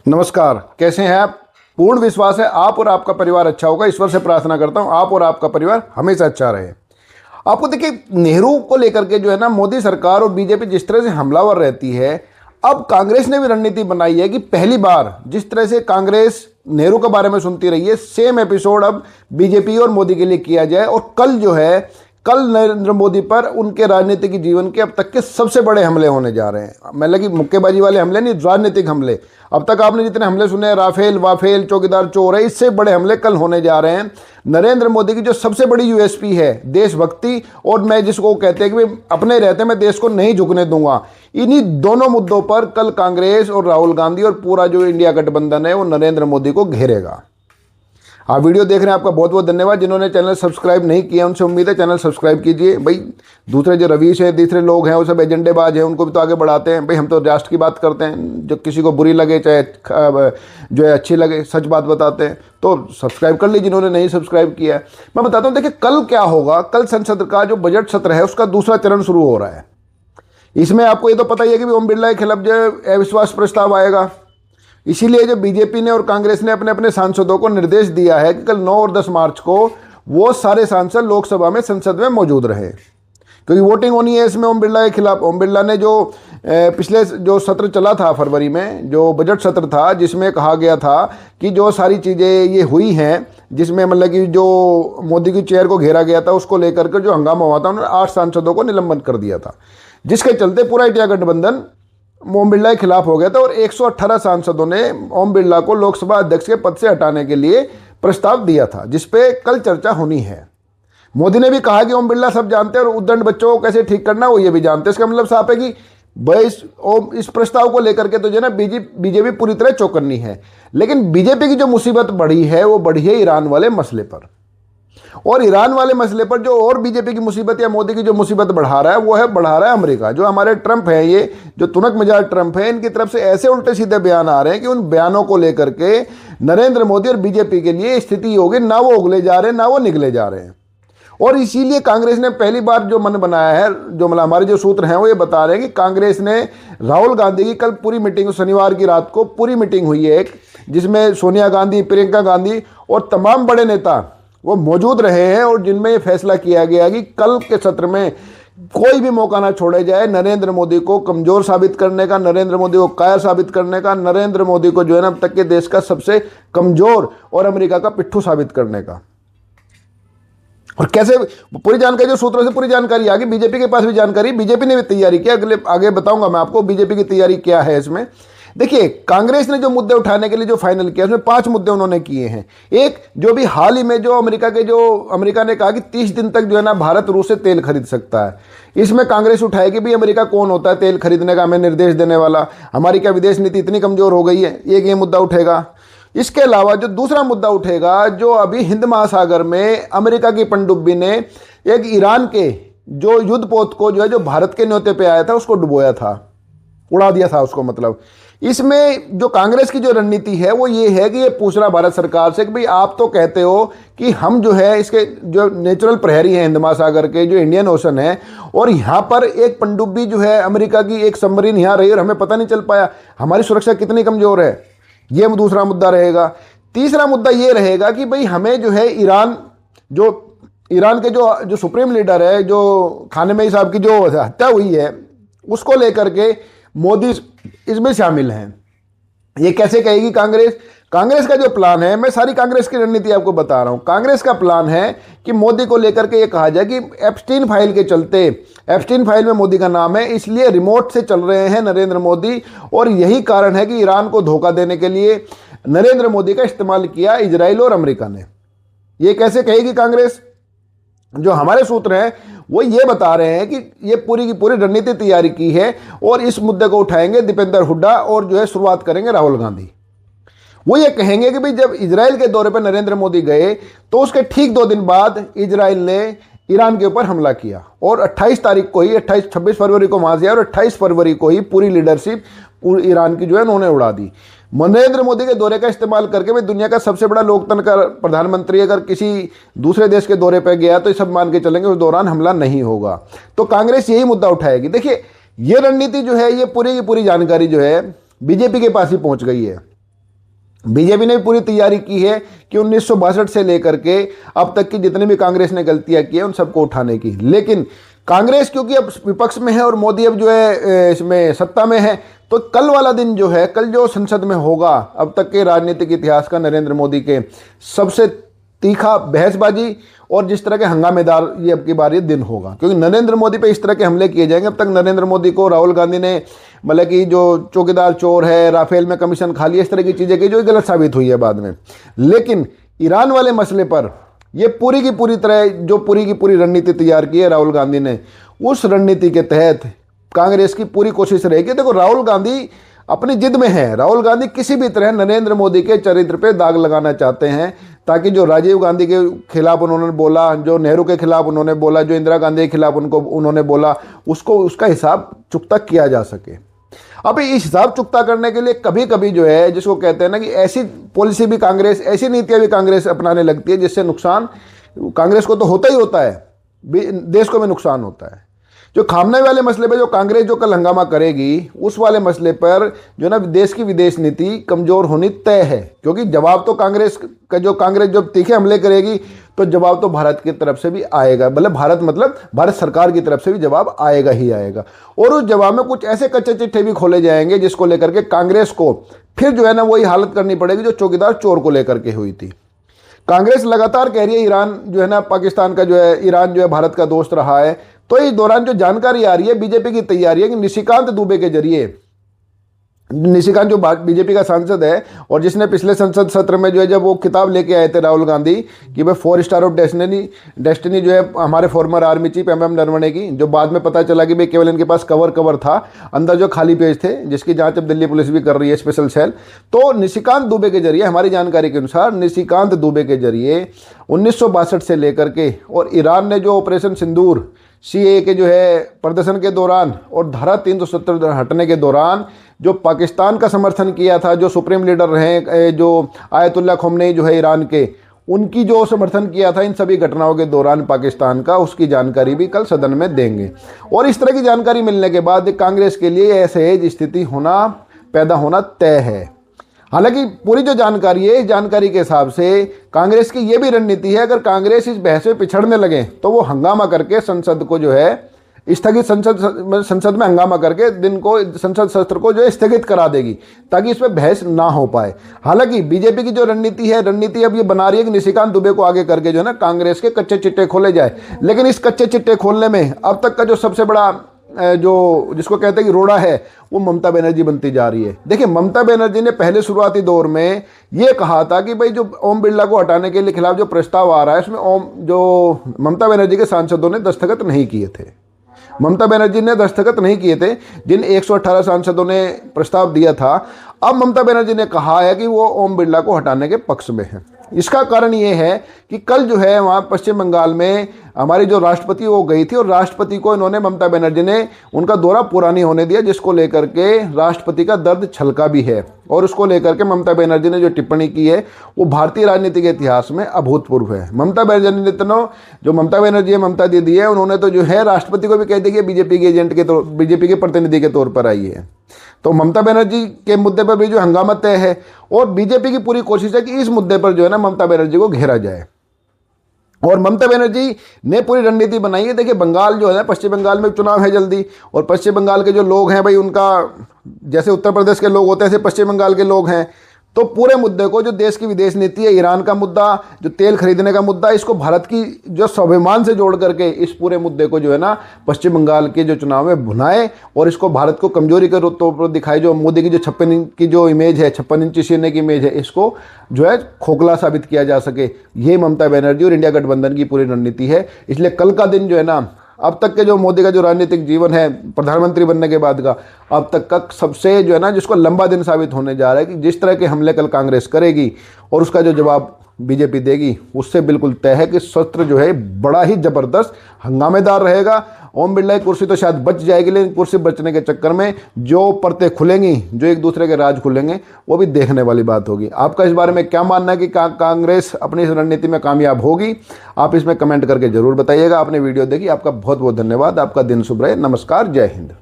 नमस्कार, कैसे हैं आप। पूर्ण विश्वास है आप और आपका परिवार अच्छा होगा। ईश्वर से प्रार्थना करता हूं आप और आपका परिवार हमेशा अच्छा रहे। आपको देखिए, नेहरू को लेकर के जो है ना, मोदी सरकार और बीजेपी जिस तरह से हमलावर रहती है, अब कांग्रेस ने भी रणनीति बनाई है कि पहली बार जिस तरह से कांग्रेस नेहरू के बारे में सुनती रही है, सेम एपिसोड अब बीजेपी और मोदी के लिए किया जाए। और कल नरेंद्र मोदी पर उनके राजनीतिक जीवन के अब तक के सबसे बड़े हमले होने जा रहे हैं। मतलब कि मुक्केबाजी वाले हमले नहीं, राजनीतिक हमले। अब तक आपने जितने हमले सुने, राफेल वाफेल चौकीदार चोर है, इससे बड़े हमले कल होने जा रहे हैं। नरेंद्र मोदी की जो सबसे बड़ी यूएसपी है, देशभक्ति, और मैं जिसको कहते हैं कि अपने रहते मैं देश को नहीं झुकने दूंगा, इन्हीं दोनों मुद्दों पर कल कांग्रेस और राहुल गांधी और पूरा जो इंडिया गठबंधन है वो नरेंद्र मोदी को घेरेगा। आप वीडियो देख रहे हैं, आपका बहुत बहुत धन्यवाद। जिन्होंने चैनल सब्सक्राइब नहीं किया उनसे उम्मीद है चैनल सब्सक्राब कीजिए। भाई दूसरे जो रवीश है, दूसरे लोग हैं, वो सब एजेंडेबाज हैं, उनको भी तो आगे बढ़ाते हैं। भाई हम तो राष्ट्र की बात करते हैं, जो किसी को बुरी लगे चाहे जो है अच्छी लगे, सच बात बताते हैं। तो सब्सक्राइब कर लीजिए जिन्होंने नहीं सब्सक्राइब किया है। मैं बताता हूँ, देखिए कल क्या होगा। कल संसद का जो बजट सत्र है उसका दूसरा चरण शुरू हो रहा है। इसमें आपको ये तो पता ही है कि ओम बिरला के खिलाफ जो है अविश्वास प्रस्ताव आएगा। इसीलिए जो बीजेपी ने और कांग्रेस ने अपने अपने सांसदों को निर्देश दिया है कि कल 9 और 10 मार्च को वो सारे सांसद लोकसभा में, संसद में मौजूद रहे, क्योंकि वोटिंग होनी है इसमें ओम बिरला के खिलाफ। ओम बिरला ने जो पिछले जो सत्र चला था फरवरी में, जो बजट सत्र था, जिसमें कहा गया था कि जो सारी चीज़ें ये हुई हैं, जिसमें मतलब कि जो मोदी की चेयर को घेरा गया था, उसको लेकर के जो हंगामा हुआ था, उन्होंने 8 सांसदों को निलंबन कर दिया था, जिसके चलते पूरा इंडिया गठबंधन ओम बिरला के खिलाफ हो गया था। और 118 सांसदों ने ओम बिरला को लोकसभा अध्यक्ष के पद से हटाने के लिए प्रस्ताव दिया था, जिसपे कल चर्चा होनी है। मोदी ने भी कहा कि ओम बिरला सब जानते हैं और उद्दंड बच्चों को कैसे ठीक करना वो ये भी जानते हैं। इसका मतलब साफ है कि भाई इस प्रस्ताव को लेकर के तो जो है ना बीजेपी पूरी तरह चौकन्नी है। लेकिन बीजेपी की जो मुसीबत बढ़ी है वो बढ़ी है ईरान वाले मसले पर। और ईरान वाले मसले पर जो और बीजेपी की मुसीबत या मोदी की जो मुसीबत बढ़ा रहा है वो है, बढ़ा रहा है अमेरिका। जो हमारे ट्रंप है, ये जो तुनक मिजाज ट्रंप है, इनकी तरफ से ऐसे उल्टे सीधे बयान आ रहे हैं कि उन बयानों को लेकर के नरेंद्र मोदी और बीजेपी के लिए स्थिति होगी, ना वो उगले जा रहे हैं ना वो निगले जा रहे हैं। और इसीलिए कांग्रेस ने पहली बार जो मन बनाया है, जो मतलब हमारे जो सूत्र हैं वो ये बता रहे हैं कि कांग्रेस ने राहुल गांधी की कल पूरी मीटिंग, शनिवार की रात को पूरी मीटिंग हुई है एक, जिसमें सोनिया गांधी, प्रियंका गांधी और तमाम बड़े नेता वो मौजूद रहे हैं, और जिनमें ये फैसला किया गया कि कल के सत्र में कोई भी मौका ना छोड़े जाए नरेंद्र मोदी को कमजोर साबित करने का, नरेंद्र मोदी को कायर साबित करने का, नरेंद्र मोदी को जो है ना अब तक के देश का सबसे कमजोर और अमेरिका का पिट्ठू साबित करने का। और कैसे पूरी जानकारी, जो सूत्रों से पूरी जानकारी आ गई, बीजेपी के पास भी जानकारी, बीजेपी ने भी तैयारी किया। आगे बताऊंगा मैं आपको बीजेपी की तैयारी क्या है इसमें। देखिए, कांग्रेस ने जो मुद्दे उठाने के लिए जो फाइनल किया, उसमें 5 मुद्दे उन्होंने किए हैं। एक, जो भी हाल ही में जो अमेरिका ने कहा कि 30 दिन तक जो है ना भारत रूस से तेल खरीद सकता है। इसमें कांग्रेस उठाएगी भी अमेरिका कौन होता है तेल खरीदने का हमें निर्देश देने वाला, हमारी क्या विदेश नीति इतनी कमजोर हो गई है, एक ये मुद्दा उठेगा। इसके अलावा जो दूसरा मुद्दा उठेगा, जो अभी हिंद महासागर में अमेरिका की पनडुब्बी ने एक ईरान के जो युद्धपोत को जो है, जो भारत के न्योते पे आया था, उसको डुबोया था, उड़ा दिया था उसको। मतलब इसमें जो कांग्रेस की जो रणनीति है वो ये है कि ये पूछ रहा भारत सरकार से कि भाई आप तो कहते हो कि हम जो है इसके जो नेचुरल प्रहरी हैं हिंद महासागर के, जो इंडियन ओशन है, और यहाँ पर एक पनडुब्बी जो है अमेरिका की, एक सबमरीन यहाँ रही और हमें पता नहीं चल पाया, हमारी सुरक्षा कितनी कमजोर है। ये दूसरा मुद्दा रहेगा। तीसरा मुद्दा ये रहेगा कि भाई हमें जो है ईरान के जो सुप्रीम लीडर है, जो खामेनेई साहब की जो हत्या हुई है, उसको लेकर के मोदी इसमें शामिल हैं। ये कैसे कहेगी कांग्रेस? कांग्रेस का जो प्लान है, मैं सारी कांग्रेस की रणनीति आपको बता रहा हूं। कांग्रेस का प्लान है कि मोदी को लेकर के ये कहा जाए कि एप्स्टीन फाइल के चलते, एप्स्टीन फाइल में मोदी का नाम है, इसलिए रिमोट से चल रहे हैं नरेंद्र मोदी, और यही कारण है कि ईरान को धोखा देने के लिए नरेंद्र मोदी का इस्तेमाल किया इजराइल और अमेरिका ने। ये कैसे कहेगी कांग्रेस? जो हमारे सूत्र हैं वो ये बता रहे हैं कि ये पूरी की पूरी रणनीति तैयारी की है, और इस मुद्दे को उठाएंगे दीपेंद्र हुड्डा, और जो है शुरुआत करेंगे राहुल गांधी। वो ये कहेंगे कि भाई जब इजराइल के दौरे पर नरेंद्र मोदी गए तो उसके ठीक 2 दिन बाद इजराइल ने ईरान के ऊपर हमला किया, और 28 तारीख को ही, 26 फरवरी को वहां से, और 28 फरवरी को ही पूरी लीडरशिप पूरी ईरान की जो है उन्होंने उड़ा दी। नरेंद्र मोदी के दौरे का इस्तेमाल करके भाई दुनिया का सबसे बड़ा लोकतंत्र का प्रधानमंत्री अगर किसी दूसरे देश के दौरे पर गया तो ये सब मान के चलेंगे उस दौरान हमला नहीं होगा। तो कांग्रेस यही मुद्दा उठाएगी। देखिए, ये रणनीति जो है, ये पूरी की पूरी जानकारी जो है बीजेपी के पास ही पहुंच गई है। बीजेपी ने भी पूरी तैयारी की है कि 1962 से लेकर के अब तक की जितनी भी कांग्रेस ने गलतियां की है उन सबको उठाने की। लेकिन कांग्रेस क्योंकि अब विपक्ष में है और मोदी अब जो है इसमें सत्ता में है, तो कल वाला दिन जो है, कल जो संसद में होगा अब तक के राजनीतिक इतिहास का नरेंद्र मोदी के सबसे तीखा बहसबाजी और जिस तरह के हंगामेदार ये अब की बार ये दिन होगा, क्योंकि नरेंद्र मोदी पे इस तरह के हमले किए जाएंगे। अब तक नरेंद्र मोदी को राहुल गांधी ने मतलब कि जो चौकीदार चोर है, राफेल में कमीशन खा लिया, इस तरह की चीज़ें की जो गलत साबित हुई है बाद में। लेकिन ईरान वाले मसले पर ये पूरी की पूरी तरह जो पूरी की पूरी रणनीति तैयार की है राहुल गांधी ने, उस रणनीति के तहत कांग्रेस की पूरी कोशिश रहेगी। देखो राहुल गांधी अपनी जिद में है, राहुल गांधी किसी भी तरह नरेंद्र मोदी के चरित्र पे दाग लगाना चाहते हैं, ताकि जो राजीव गांधी के खिलाफ उन्होंने बोला, जो नेहरू के खिलाफ उन्होंने बोला, जो इंदिरा गांधी के खिलाफ उन्होंने बोला, उसका हिसाब चुकता किया जा सके। अब इस हिसाब चुकता करने के लिए कभी कभी जो है, जिसको कहते हैं ना कि ऐसी पॉलिसी भी कांग्रेस, ऐसी नीतियां भी कांग्रेस अपनाने लगती है जिससे नुकसान कांग्रेस को तो होता ही होता है, देश को भी नुकसान होता है। जो खामने वाले मसले पे जो कांग्रेस जो कल हंगामा करेगी, उस वाले मसले पर जो ना देश की विदेश नीति कमजोर होनी तय है, क्योंकि जवाब तो कांग्रेस जब तीखे हमले करेगी तो जवाब तो भारत की तरफ से भी आएगा, मतलब भारत सरकार की तरफ से भी जवाब आएगा ही आएगा। और उस जवाब में कुछ ऐसे कच्चे चिट्ठे भी खोले जाएंगे जिसको लेकर के कांग्रेस को फिर जो है ना वही हालत करनी पड़ेगी जो चौकीदार चोर को लेकर के हुई थी। कांग्रेस लगातार कह रही है ईरान जो है ना पाकिस्तान का जो है, ईरान जो है भारत का दोस्त रहा है। तो इस दौरान जो जानकारी आ रही है, बीजेपी की तैयारी है कि निशिकांत दुबे के जरिए, निशिकांत जो बीजेपी का सांसद है और जिसने पिछले संसद सत्र में जो है जब वो किताब लेके आए थे राहुल गांधी कि भाई 4 स्टार ऑफ डेस्टिनी जो है हमारे farmer army chief MM Naravane की, जो बाद में पता चला कि भाई केवल इनके पास कवर था, अंदर जो खाली पेज थे, जिसकी जांच अब दिल्ली पुलिस भी कर रही है, स्पेशल सेल। तो निशिकांत दुबे के जरिए, हमारी जानकारी के अनुसार निशिकांत दुबे के जरिए 1962 से लेकर के, और ईरान ने जो ऑपरेशन सिंदूर CAA के जो है प्रदर्शन के दौरान और धारा 370 हटने के दौरान जो पाकिस्तान का समर्थन किया था, जो सुप्रीम लीडर रहे जो आयतुल्ला खोमनेई जो है ईरान के, उनकी जो समर्थन किया था इन सभी घटनाओं के दौरान पाकिस्तान का, उसकी जानकारी भी कल सदन में देंगे। और इस तरह की जानकारी मिलने के बाद कांग्रेस के लिए असहज स्थिति पैदा होना तय है। हालांकि पूरी जो जानकारी है, इस जानकारी के हिसाब से कांग्रेस की ये भी रणनीति है, अगर कांग्रेस इस बहस में पिछड़ने लगे तो वो हंगामा करके संसद को जो है स्थगित, संसद में हंगामा करके दिन को, संसद सत्र को जो है स्थगित करा देगी, ताकि इस पर बहस ना हो पाए। हालांकि बीजेपी की जो रणनीति अब ये बना रही है कि निशिकांत दुबे को आगे करके जो है ना कांग्रेस के कच्चे चिट्टे खोले जाए। लेकिन इस कच्चे चिट्टे खोलने में अब तक का जो सबसे बड़ा जो जिसको कहते हैं कि रोड़ा है, वो ममता बनर्जी बनती जा रही है। देखिए ममता बनर्जी ने पहले शुरुआती दौर में ये कहा था कि भाई जो ओम बिरला को हटाने के खिलाफ जो प्रस्ताव आ रहा है, उसमें जो ममता बनर्जी के सांसदों ने दस्तखत नहीं किए थे, ममता बनर्जी ने दस्तखत नहीं किए थे, जिन 118 सांसदों ने प्रस्ताव दिया था। अब ममता बनर्जी ने कहा है कि वो ओम बिरला को हटाने के पक्ष में है। इसका कारण ये है कि कल जो है वहाँ पश्चिम बंगाल में हमारी जो राष्ट्रपति वो गई थी, और राष्ट्रपति को इन्होंने, ममता बनर्जी ने उनका दौरा पूरा नहीं होने दिया, जिसको लेकर के राष्ट्रपति का दर्द छलका भी है। और उसको लेकर के ममता बनर्जी ने जो टिप्पणी की है वो भारतीय राजनीति के इतिहास में अभूतपूर्व है। ममता बनर्जी ने जो ममता बनर्जी है, ममता दीदी है, उन्होंने तो जो है राष्ट्रपति को भी कह दिया कि बीजेपी के एजेंट के तौर, बीजेपी के प्रतिनिधि के तौर पर आई है। तो ममता बनर्जी के मुद्दे पर भी जो हंगामा तय है, और बीजेपी की पूरी कोशिश है कि इस मुद्दे पर जो है ना ममता बनर्जी को घेरा जाए। और ममता बनर्जी ने पूरी रणनीति बनाई है। देखिए बंगाल जो है ना, पश्चिम बंगाल में चुनाव है जल्दी, और पश्चिम बंगाल के जो लोग हैं भाई, उनका जैसे उत्तर प्रदेश के लोग होते हैं ऐसे पश्चिम बंगाल के लोग हैं। तो पूरे मुद्दे को, जो देश की विदेश नीति है, ईरान का मुद्दा, जो तेल खरीदने का मुद्दा, इसको भारत की जो स्वाभिमान से जोड़ करके इस पूरे मुद्दे को जो है ना पश्चिम बंगाल के जो चुनाव में भुनाए, और इसको भारत को कमजोरी के तौर पर दिखाए। जो मोदी की जो 56 इंच की जो इमेज है, 56 इंची सीने की इमेज है, इसको जो है खोखला साबित किया जा सके। ये ममता बनर्जी और इंडिया गठबंधन की पूरी रणनीति है। इसलिए कल का दिन जो है ना, अब तक के जो मोदी का जो राजनीतिक जीवन है प्रधानमंत्री बनने के बाद का, अब तक का सबसे जो है ना जिसको लंबा दिन साबित होने जा रहा है, कि जिस तरह के हमले कल कांग्रेस करेगी और उसका जो जवाब बीजेपी देगी, उससे बिल्कुल तय है कि सत्र जो है बड़ा ही जबरदस्त हंगामेदार रहेगा। ओम बिरला की कुर्सी तो शायद बच जाएगी, लेकिन कुर्सी बचने के चक्कर में जो परतें खुलेंगी, जो एक दूसरे के राज खुलेंगे, वो भी देखने वाली बात होगी। आपका इस बारे में क्या मानना है कि कांग्रेस अपनी इस रणनीति में कामयाब होगी? आप इसमें कमेंट करके जरूर बताइएगा। आपने वीडियो देखी, आपका बहुत बहुत धन्यवाद। आपका दिन शुभ रहे। नमस्कार, जय हिंद।